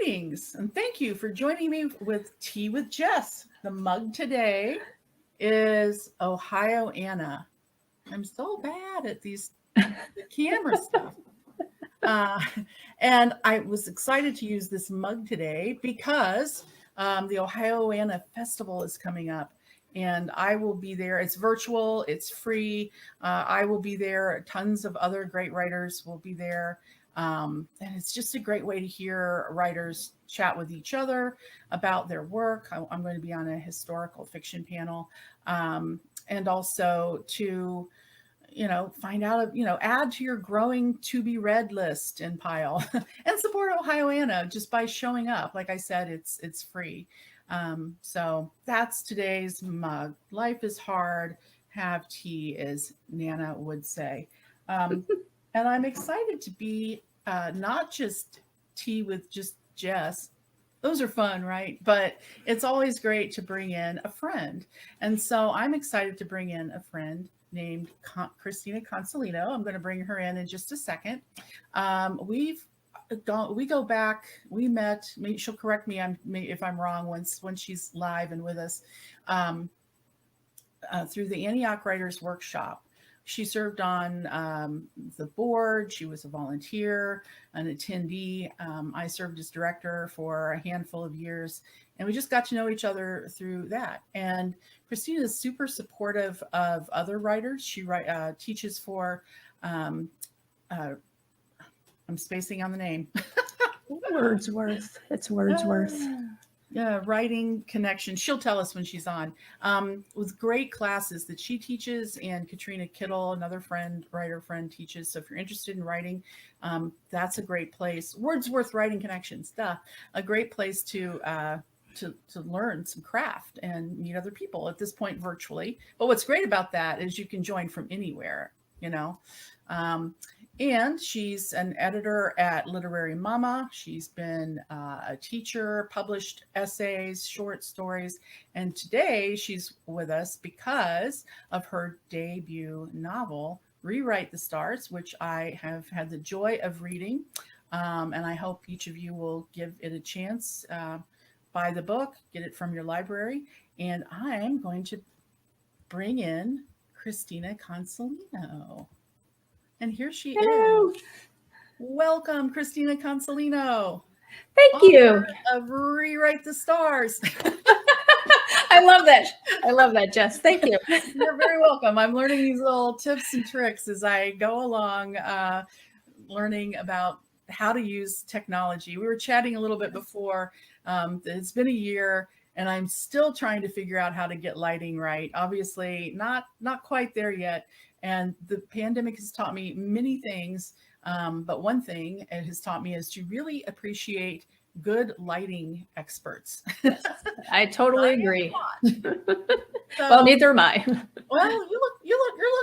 Greetings, and thank you for joining me with Tea with Jess. The mug today is Ohio Anna. I'm so bad at the camera stuff. And I was excited to use this mug today because the Ohio Anna Festival is coming up. And I will be there. It's virtual. It's free. I will be there. Tons of other great writers will be there. And it's just a great way to hear writers chat with each other about their work. I'm going to be on a historical fiction panel, and also to, find out, add to your growing to be read list and pile and support Ohio Anna just by showing up. Like I said, it's free. So that's today's mug. Life is hard. Have tea, as Nana would say. And I'm excited to be not just tea with just Jess. Those are fun, right? But it's always great to bring in a friend. And so I'm excited to bring in a friend named Christina Consolino. I'm going to bring her in just a second. We go back. We met. Maybe she'll correct me if I'm wrong when she's live and with us through the Antioch Writers Workshop. She served on the board. She was a volunteer, an attendee. I served as director for a handful of years, and we just got to know each other through that. And Christina is super supportive of other writers. She teaches for, I'm spacing on the name. Wordsworth. It's Wordsworth. Writing Connection. She'll tell us when she's on. With great classes that she teaches, and Katrina Kittle, another writer friend, teaches. So if you're interested in writing, that's a great place. Wordsworth Writing Connections, a great place to learn some craft and meet other people at this point virtually. But what's great about that is you can join from anywhere, and she's an editor at Literary Mama. She's been a teacher, published essays, short stories. And today she's with us because of her debut novel, Rewrite the Stars, which I have had the joy of reading. And I hope each of you will give it a chance. Buy the book, get it from your library. And I'm going to bring in Christina Consolino. And here she is. Welcome, Christina Consolino. Thank you. Of Rewrite the Stars. I love that. I love that, Jess. Thank you. You're very welcome. I'm learning these little tips and tricks as I go along, learning about how to use technology. We were chatting a little bit before. It's been a year, and I'm still trying to figure out how to get lighting right. Obviously, not quite there yet. And the pandemic has taught me many things, but one thing it has taught me is to really appreciate good lighting experts. I totally agree. Well, neither am I. Well, you're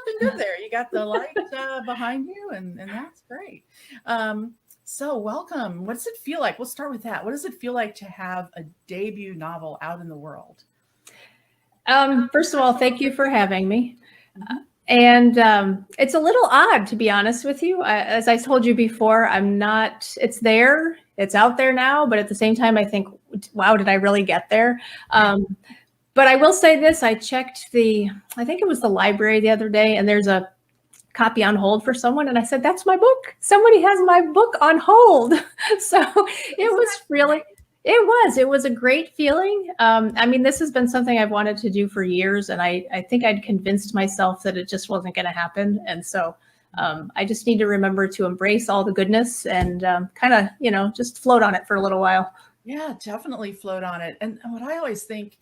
looking good there. You got the light behind you, and that's great. So welcome. What does it feel like? We'll start with that. What does it feel like to have a debut novel out in the world? First of all, thank you for having me. And it's a little odd, to be honest with you. As I told you before, it's there, it's out there now, but at the same time, I think, wow, did I really get there? But I will say this, I checked I think it was the library the other day, and there's a copy on hold for someone. And I said, that's my book. Somebody has my book on hold. So it was a great feeling. This has been something I've wanted to do for years, and I think I'd convinced myself that it just wasn't going to happen. And so I just need to remember to embrace all the goodness and kind of, just float on it for a little while. Yeah, definitely float on it. And what I always think,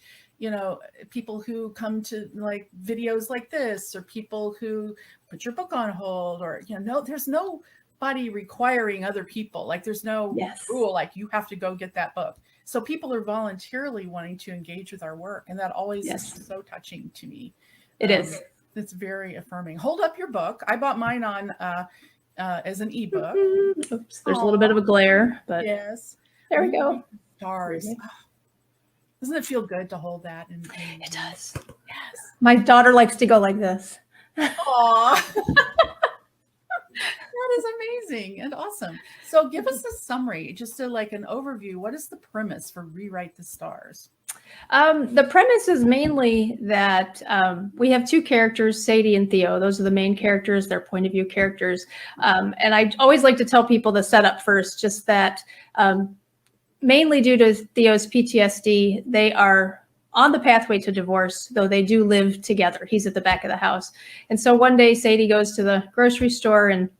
people who come to like videos like this, or people who put your book on hold, or, there's nobody requiring other people. Like there's no rule, like you have to go get that book. So people are voluntarily wanting to engage with our work. And that always is so touching to me. It is. It's very affirming. Hold up your book. I bought mine on as an ebook. Oops, there's a little bit of a glare, but yes. There we go. Stars. Doesn't it feel good to hold that? It does. Yes. My daughter likes to go like this. Aw. is amazing and awesome. So give us a summary, just like an overview. What is the premise for Rewrite the Stars? The premise is mainly that we have two characters, Sadie and Theo. Those are the main characters, their point of view characters. And I always like to tell people the setup first, just that mainly due to Theo's PTSD, they are on the pathway to divorce, though they do live together. He's at the back of the house. And so one day Sadie goes to the grocery store and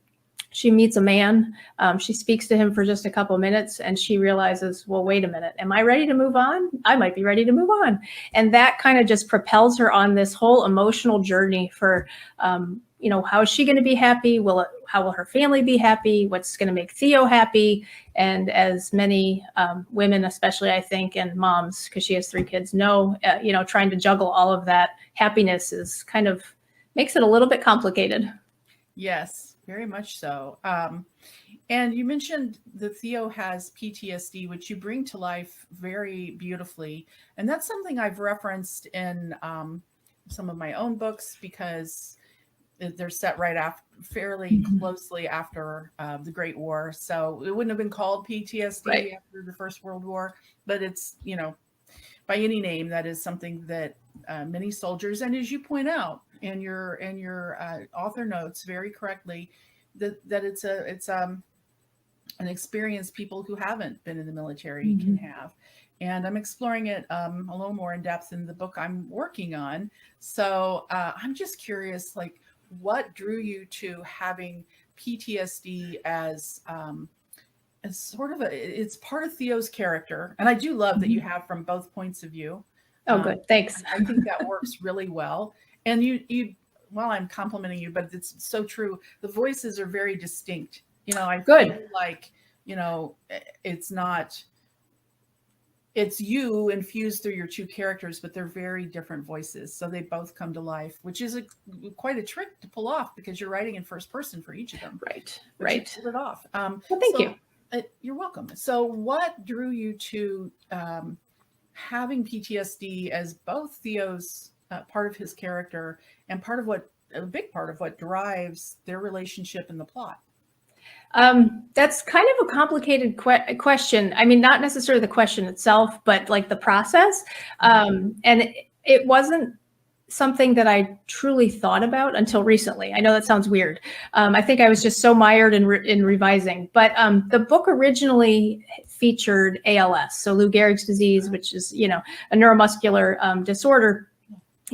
she meets a man. She speaks to him for just a couple minutes and she realizes, well, wait a minute, am I ready to move on? I might be ready to move on. And that kind of just propels her on this whole emotional journey for, how is she going to be happy? How will her family be happy? What's going to make Theo happy? And as many women, especially I think, and moms, because she has 3 kids, know, trying to juggle all of that happiness is kind of makes it a little bit complicated. Yes, very much so. And you mentioned that Theo has PTSD, which you bring to life very beautifully. And that's something I've referenced in some of my own books because they're set right after, fairly closely after the Great War. So it wouldn't have been called PTSD after the First World War, but it's, by any name, that is something that many soldiers, and as you point out in your author notes very correctly, that it's an experience people who haven't been in the military can have. And I'm exploring it a little more in depth in the book I'm working on. So I'm just curious, what drew you to having PTSD as sort of it's part of Theo's character. And I do love that you have from both points of view. Oh, good. Thanks. I think that works really well. And you, well, I'm complimenting you, but it's so true. The voices are very distinct. I feel like, it's you infused through your 2 characters, but they're very different voices. So they both come to life, which is quite a trick to pull off because you're writing in first person for each of them. Right. You pulled it off. Well, thank you. You're welcome. So what drew you to having PTSD as both Theo's part of his character and a big part of what drives their relationship in the plot? That's kind of a complicated question. I mean, not necessarily the question itself, but like the process. And it wasn't something that I truly thought about until recently. I know that sounds weird. I think I was just so mired in revising. But the book originally featured ALS, so Lou Gehrig's disease, which is, a neuromuscular disorder.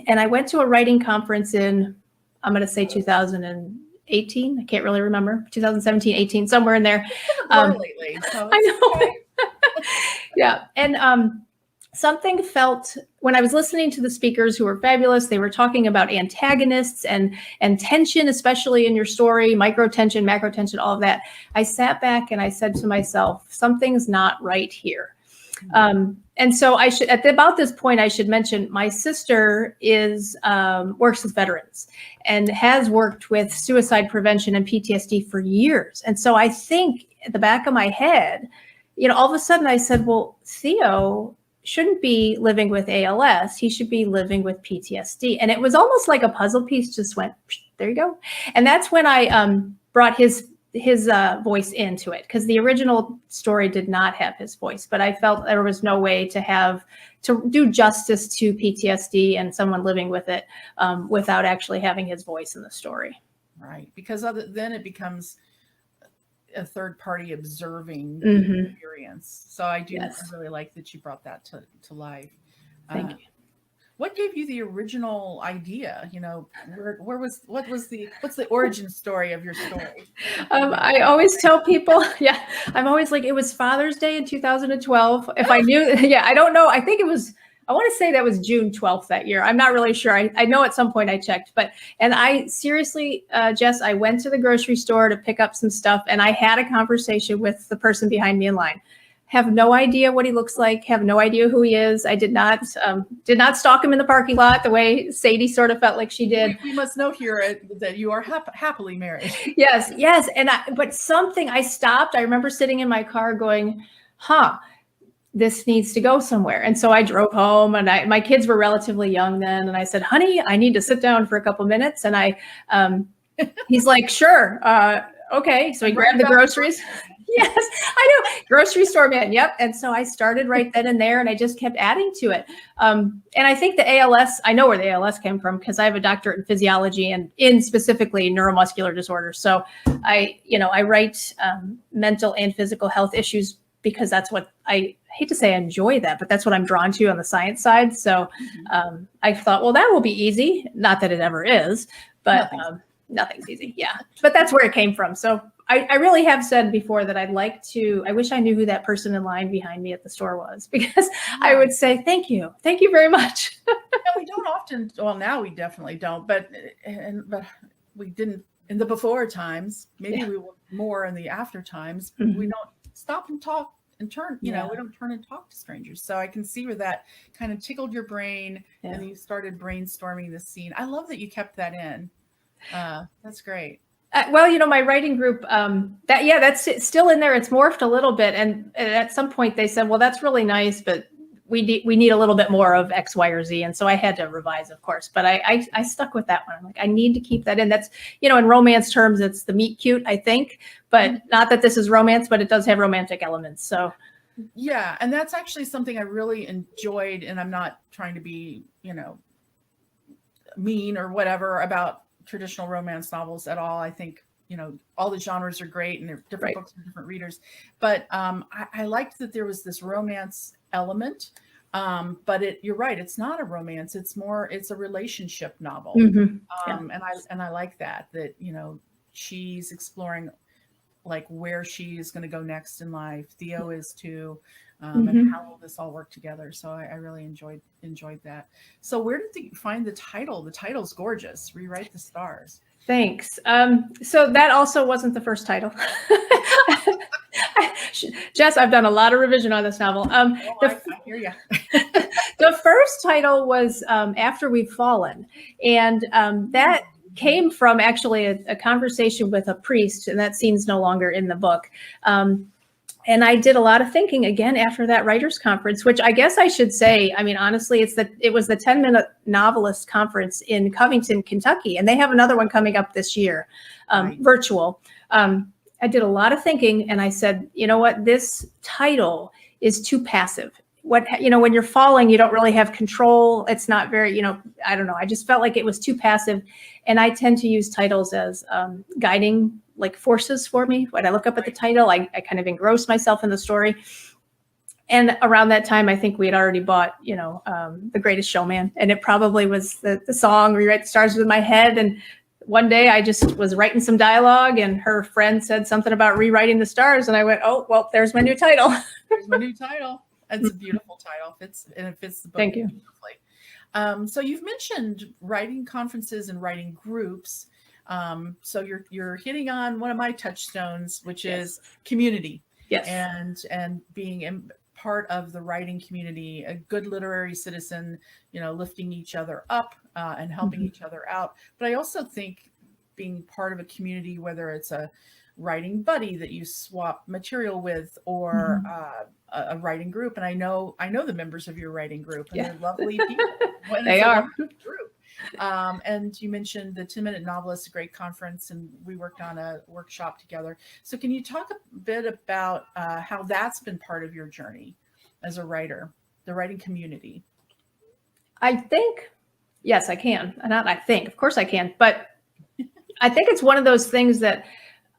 And I went to a writing conference in, I'm going to say 2018. I can't really remember. 2017, 18, somewhere in there. Lately, so I know. Okay. Yeah. And something felt when I was listening to the speakers who were fabulous, they were talking about antagonists and tension, especially in your story, micro tension, macro tension, all of that. I sat back and I said to myself, something's not right here. And so I should, at about this point, I should mention my sister works with veterans and has worked with suicide prevention and PTSD for years. And so I think at the back of my head, all of a sudden I said, well, Theo shouldn't be living with ALS. He should be living with PTSD. And it was almost like a puzzle piece just went, there you go. And that's when I brought his voice into it, because the original story did not have his voice, but I felt there was no way to do justice to PTSD and someone living with it without actually having his voice in the story. Right, because then it becomes a third party observing Mm-hmm. the experience. So I do Yes. I really like that you brought that to life. Thank you. What gave you the original idea? What's the origin story of your story? I always tell people, I'm always like, it was Father's Day in 2012. If I knew, I don't know. I think I want to say that was June 12th that year. I'm not really sure. I know at some point I checked, and I seriously, Jess, I went to the grocery store to pick up some stuff and I had a conversation with the person behind me in line. Have no idea what he looks like, have no idea who he is. I did not stalk him in the parking lot the way Sadie sort of felt like she did. We must note here that you are happily married. Yes. But something, I stopped. I remember sitting in my car going, this needs to go somewhere. And so I drove home and my kids were relatively young then. And I said, honey, I need to sit down for a couple minutes. And he's like, sure. okay. So he Right grabbed the about groceries. Yes, I know. Grocery store man. Yep. And so I started right then and there, and I just kept adding to it. And I think the ALS, I know where the ALS came from because I have a doctorate in physiology and in specifically neuromuscular disorders. So I write mental and physical health issues because that's what I hate to say I enjoy that, but that's what I'm drawn to on the science side. So I thought, well, that will be easy. Not that it ever is, but nothing's easy. Yeah. But that's where it came from. So I really have said before that I wish I knew who that person in line behind me at the store was, because I would say, thank you very much. No, we don't often, well, now we definitely don't, but we didn't in the before times. Maybe we will more in the after times. We don't stop and talk and turn, we don't turn and talk to strangers. So I can see where that kind of tickled your brain and you started brainstorming the scene. I love that you kept that in. That's great. Well, my writing group, that's still in there. It's morphed a little bit. And at some point they said, well, that's really nice, but we need a little bit more of X, Y, or Z. And so I had to revise, of course, but I stuck with that one. I'm like, I need to keep that in. That's, in romance terms, it's the meet cute, I think, but not that this is romance, but it does have romantic elements. So. Yeah. And that's actually something I really enjoyed. And I'm not trying to be, mean or whatever about traditional romance novels at all. I think, all the genres are great and they're different books for different readers. But I liked that there was this romance element. But you're right, it's not a romance. It's a relationship novel. And I like that, she's exploring like where she is going to go next in life. Theo is too. And how will this all work together? So I really enjoyed that. So where did you find the title? The title's gorgeous. Rewrite the Stars. Thanks. So that also wasn't the first title. Jess, I've done a lot of revision on this novel. I hear you. The first title was After We've Fallen. And that came from actually a conversation with a priest, and that scene's no longer in the book. And I did a lot of thinking again after that writers conference, which I guess I should say, I mean, honestly, it was the 10-minute novelist conference in Covington, Kentucky, and they have another one coming up this year, virtual. I did a lot of thinking and I said, you know what, this title is too passive. When you're falling, you don't really have control. It's not very, I don't know. I just felt like it was too passive. And I tend to use titles as guiding forces for me. When I look up at the title, I kind of engross myself in the story. And around that time, I think we had already bought, The Greatest Showman. And it probably was the song, Rewrite the Stars, in my head. And one day I just was writing some dialogue and her friend said something about rewriting the stars. And I went, oh, well, there's my new title. There's my new title. It's a beautiful title. It fits the book beautifully. So you've mentioned writing conferences and writing groups. So you're hitting on one of my touchstones, which is community. Yes. And being part of the writing community, a good literary citizen, lifting each other up and helping each other out. But I also think being part of a community, whether it's a writing buddy that you swap material with or a writing group. And I know the members of your writing group, and they're lovely people. They are. Group. And you mentioned the 10-minute novelist, a great conference, and we worked on a workshop together. So can you talk a bit about how that's been part of your journey as a writer, the writing community? I think, yes, I can. Not I think, of course I can. But I think it's one of those things that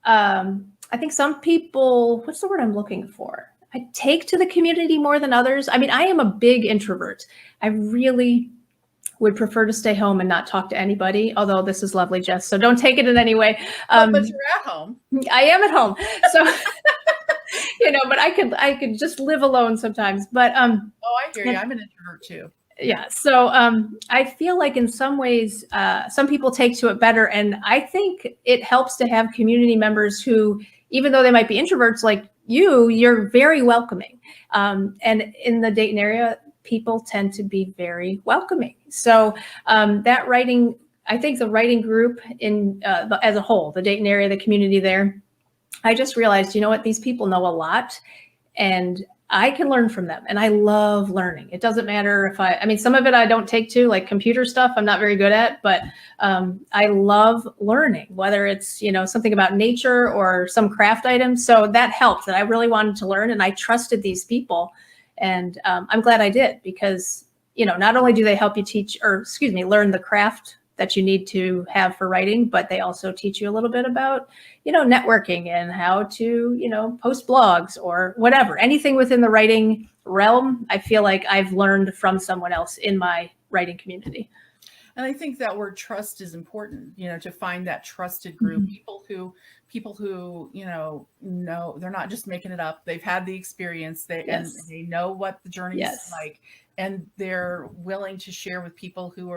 I think some people, what's the word I'm looking for? I take to the community more than others. I mean, I am a big introvert. I really would prefer to stay home and not talk to anybody, although this is lovely, Jess, so don't take it in any way. But you're at home. I am at home. So, but I could just live alone sometimes. But I hear you. I'm an introvert too. Yeah. So I feel like in some ways, some people take to it better. And I think it helps to have community members who, even though they might be introverts like you're very welcoming. And in the Dayton area, people tend to be very welcoming. So that writing, I think the writing group as a whole, the Dayton area, the community there, I just realized, you know what, these people know a lot. And I can learn from them, and I love learning. It doesn't matter if I mean, some of it I don't take to, like computer stuff, I'm not very good at, but I love learning, whether it's, something about nature or some craft item. So that helped, that I really wanted to learn, and I trusted these people. And I'm glad I did, because, not only do they help you learn the craft that you need to have for writing, but they also teach you a little bit about, networking and how to, post blogs or whatever, anything within the writing realm. I feel like I've learned from someone else in my writing community. And I think that word trust is important, to find that trusted group, Mm-hmm. people who, know they're not just making it up. They've had the experience, and they know what the journey is like, and they're willing to share with people who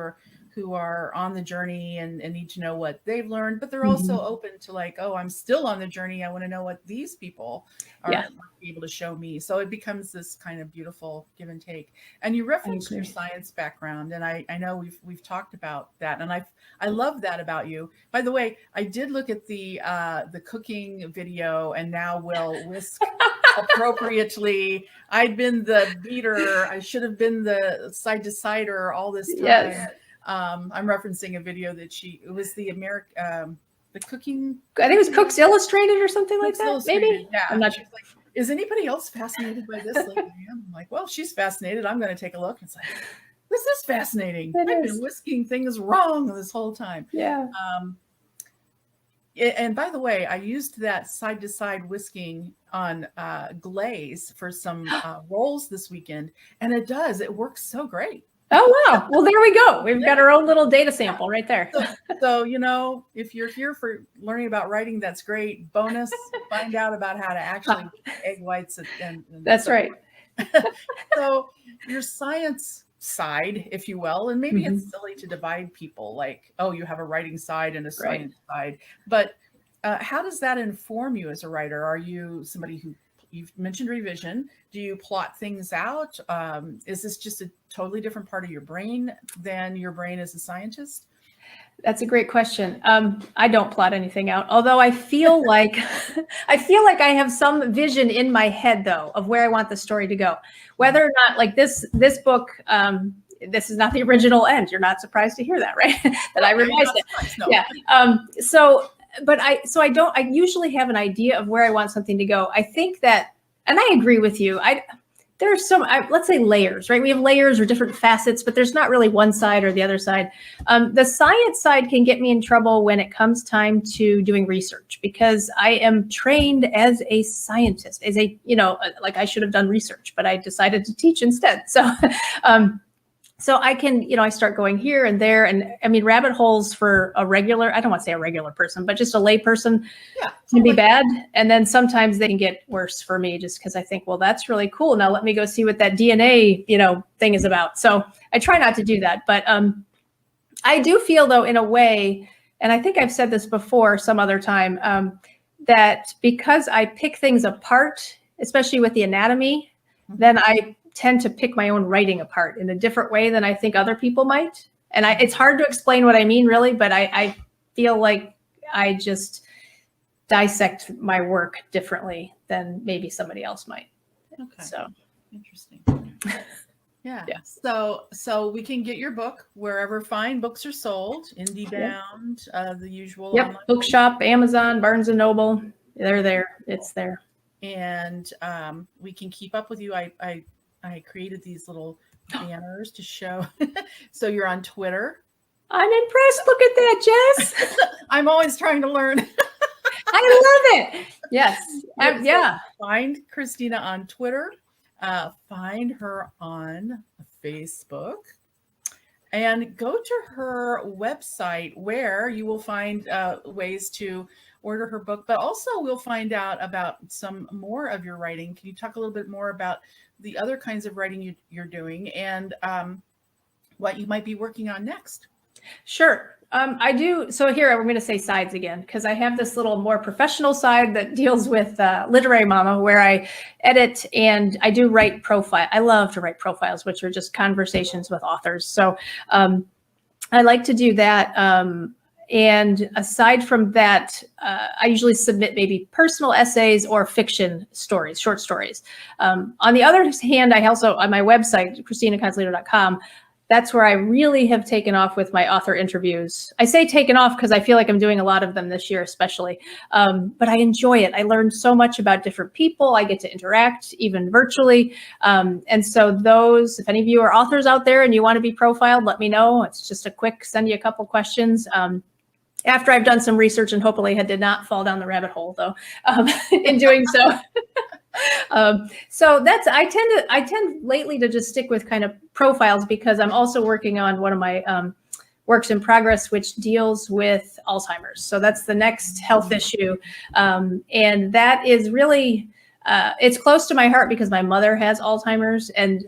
are on the journey and need to know what they've learned, but they're also open to like, oh, I'm still on the journey. I want to know what these people are able to show me. So it becomes this kind of beautiful give and take. And you referenced your science background, and I know we've talked about that, and I love that about you. By the way, I did look at the cooking video, and now will whisk appropriately. I'd been the beater. I should have been the side to sider all this time. Yes. I'm referencing a video that it was the cooking. I think it was Cooks Illustrated or something like that. Maybe. Yeah. I'm not sure. Like, is anybody else fascinated by this? Like I am. I'm like, well, she's fascinated. I'm going to take a look. It's like, this is fascinating. I've been whisking things wrong this whole time. Yeah. And by the way, I used that side to side whisking on glaze for some rolls this weekend, and it works so great. Oh, wow. Well, there we go. We've got our own little data sample right there. So, if you're here for learning about writing, that's great. Bonus, find out about how to actually make egg whites. And that's right. So your science side, if you will, and maybe it's silly to divide people like, oh, you have a writing side and a science side, but how does that inform you as a writer? Are you somebody who, you've mentioned revision, do you plot things out? Is this just a totally different part of your brain than your brain as a scientist? That's a great question. I don't plot anything out, although I feel like I have some vision in my head, though, of where I want the story to go. Whether or not, like this book, this is not the original end. You're not surprised to hear that, right? That I revised it. No. Yeah. I usually have an idea of where I want something to go. I think that, and I agree with you. There are some, let's say layers, right? We have layers or different facets, but there's not really one side or the other side. The science side can get me in trouble when it comes time to doing research, because I am trained as a scientist, like I should have done research, but I decided to teach instead. So I can, I start going here and there. And I mean, rabbit holes for a regular, I don't want to say a regular person, but just a lay person can be bad. And then sometimes they can get worse for me, just because I think, well, that's really cool. Now let me go see what that DNA, thing is about. So I try not to do that. But I do feel, though, in a way, and I think I've said this before some other time, that because I pick things apart, especially with the anatomy, then I tend to pick my own writing apart in a different way than I think other people might. And it's hard to explain what I mean, really, but I feel like I just dissect my work differently than maybe somebody else might. Okay. So interesting. Yeah. So we can get your book wherever fine books are sold, IndieBound, the usual. Yep. Bookshop, Amazon, Barnes and Noble. They're there. It's there. And we can keep up with you. I created these little banners to show. So you're on Twitter. I'm impressed. Look at that, Jess. I'm always trying to learn. I love it. Yes. Yeah. Find Christina on Twitter. Find her on Facebook. And go to her website, where you will find ways to order her book, but also we'll find out about some more of your writing. Can you talk a little bit more about the other kinds of writing you're doing, and what you might be working on next? Sure. I do. So here we're going to say sides again, because I have this little more professional side that deals with Literary Mama, where I edit and I do write profile. I love to write profiles, which are just conversations with authors. So I like to do that. And aside from that, I usually submit maybe personal essays or fiction stories, short stories. On the other hand, I also, on my website, ChristinaConsolino.com, that's where I really have taken off with my author interviews. I say taken off because I feel like I'm doing a lot of them this year, especially. But I enjoy it. I learned so much about different people. I get to interact even virtually. And so those, if any of you are authors out there and you want to be profiled, let me know. It's just a quick, send you a couple questions. After I've done some research, and hopefully I did not fall down the rabbit hole though, in doing so. So that's, I tend lately to just stick with kind of profiles because I'm also working on one of my works in progress, which deals with Alzheimer's. So that's the next health issue. And that is really, it's close to my heart because my mother has Alzheimer's, and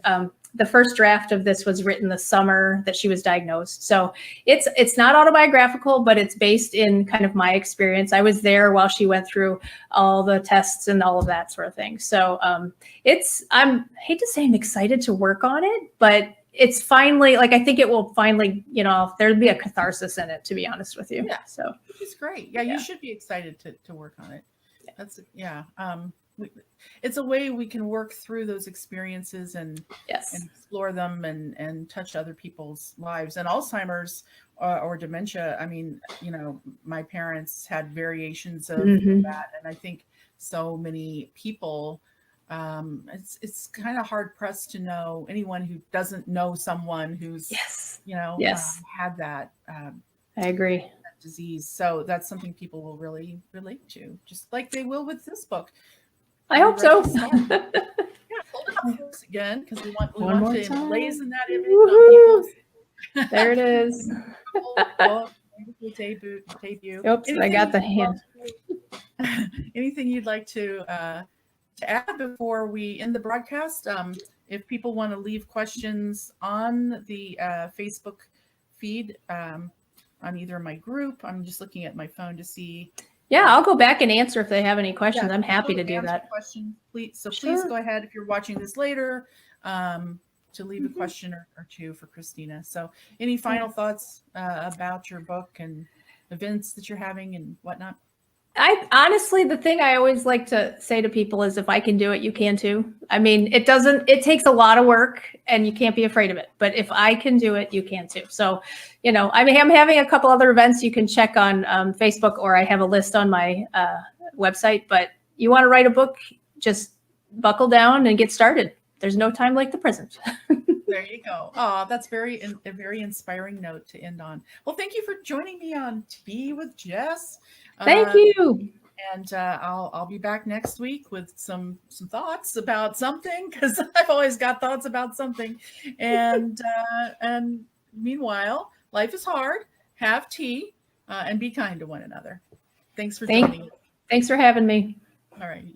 the first draft of this was written the summer that she was diagnosed. So it's not autobiographical, but it's based in kind of my experience. I was there while she went through all the tests and all of that sort of thing. So I hate to say I'm excited to work on it, but it's finally, like, I think it will finally, there'll be a catharsis in it, to be honest with you. Yeah. So which is great. Yeah. You should be excited to work on it. That's, it's a way we can work through those experiences and explore them and touch other people's lives. And Alzheimer's or dementia, I mean, my parents had variations of that. And I think so many people, it's kind of hard pressed to know anyone who doesn't know someone who's, had that. I agree. That disease. So that's something people will really relate to, just like they will with this book. I hope so. Hold it up for us again, because we want to emblazon that image on people's. There it is. Debut. Oops, I got the hand. Anything you'd like to add before we end the broadcast? If people want to leave questions on the Facebook feed, on either my group, I'm just looking at my phone to see. Yeah, I'll go back and answer if they have any questions. I'm happy to do that. Questions, please. So please go ahead if you're watching this later to leave a question or two for Christina. So any final thoughts about your book and events that you're having and whatnot? I honestly, the thing I always like to say to people is, if I can do it, you can too. I mean, it takes a lot of work and you can't be afraid of it, but if I can do it, you can too. So, I'm having a couple other events you can check on Facebook, or I have a list on my website, but you want to write a book, just buckle down and get started. There's no time like the present. There you go. Oh, that's a very inspiring note to end on. Well, thank you for joining me on Tea with Jess. Thank you. And I'll be back next week with some thoughts about something, because I've always got thoughts about something. And meanwhile, life is hard. Have tea and be kind to one another. Thanks for joining. Thanks for having me. All right.